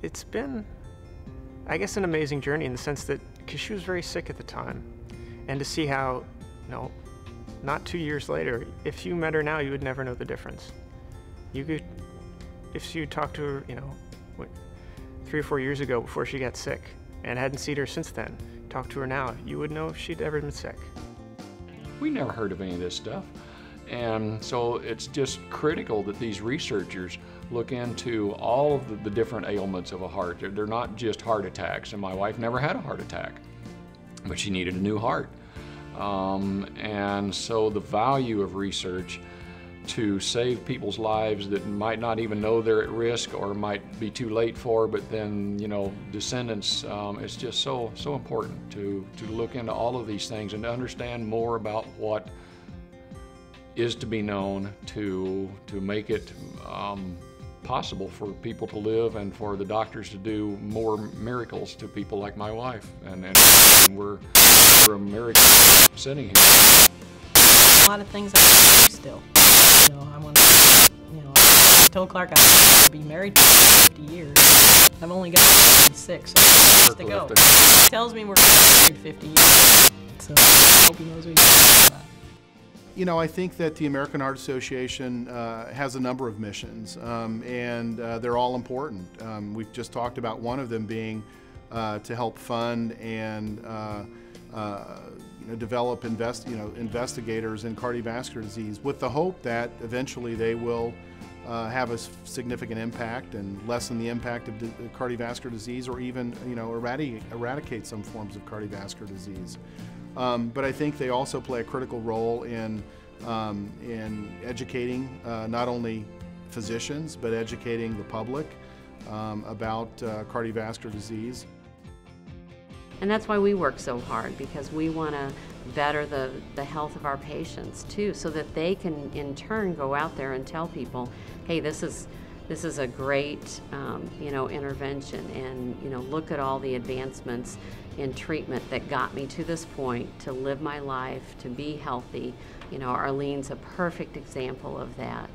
It's been, I guess, an amazing journey in the sense that, because she was very sick at the time, and to see how, not 2 years later, if you met her now, you would never know the difference. You could, if you talked to her, 3 or 4 years ago before she got sick, and hadn't seen her since then, talk to her now, you would know if she'd ever been sick. We never heard of any of this stuff. And so it's just critical that these researchers look into all of the different ailments of a heart. They're not just heart attacks, and my wife never had a heart attack, but she needed a new heart. And so the value of research to save people's lives that might not even know they're at risk or might be too late for, but then, descendants, it's just so important to look into all of these things and to understand more about what is to be known to make it possible for people to live and for the doctors to do more miracles to people like my wife. And we're a miracle setting here. A lot of things I do still. I want to, I told Clarke I want to be married for 50 years. I've only got 6, so there's to go. He tells me we're married 50 years, so I hope he knows we can do that. I think that the American Heart Association has a number of missions, and they're all important. We've just talked about one of them being to help fund and develop investigators in cardiovascular disease, with the hope that eventually they will have a significant impact and lessen the impact of cardiovascular disease, or even eradicate some forms of cardiovascular disease. But I think they also play a critical role in educating not only physicians, but educating the public about cardiovascular disease. And that's why we work so hard, because we want to better the health of our patients too, so that they can in turn go out there and tell people, hey, this is a great intervention, and look at all the advancements in treatment that got me to this point, to live my life, to be healthy. Arlene's a perfect example of that.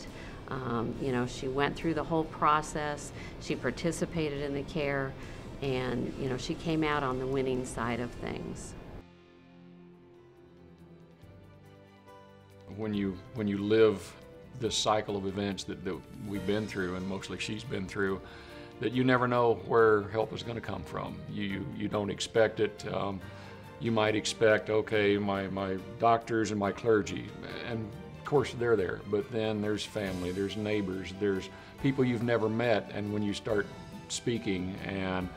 She went through the whole process, she participated in the care, and she came out on the winning side of things. When you live this cycle of events that we've been through, and mostly she's been through, that you never know where help is going to come from. You don't expect it. You might expect, okay, my doctors and my clergy, and of course they're there, but then there's family, there's neighbors, there's people you've never met, and when you start speaking, and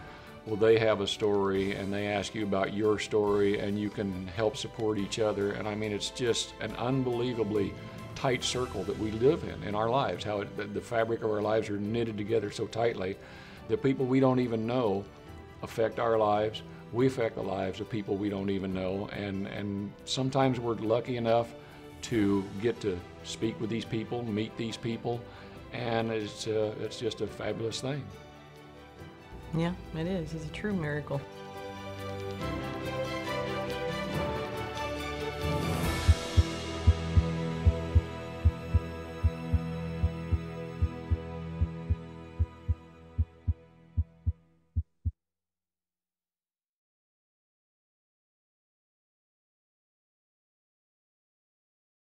they have a story and they ask you about your story, and you can help support each other. And I mean, it's just an unbelievably tight circle that we live in our lives, how the fabric of our lives are knitted together so tightly that people we don't even know affect our lives. We affect the lives of people we don't even know, and sometimes we're lucky enough to get to speak with these people, meet these people, and it's just a fabulous thing. Yeah, it is. It's a true miracle.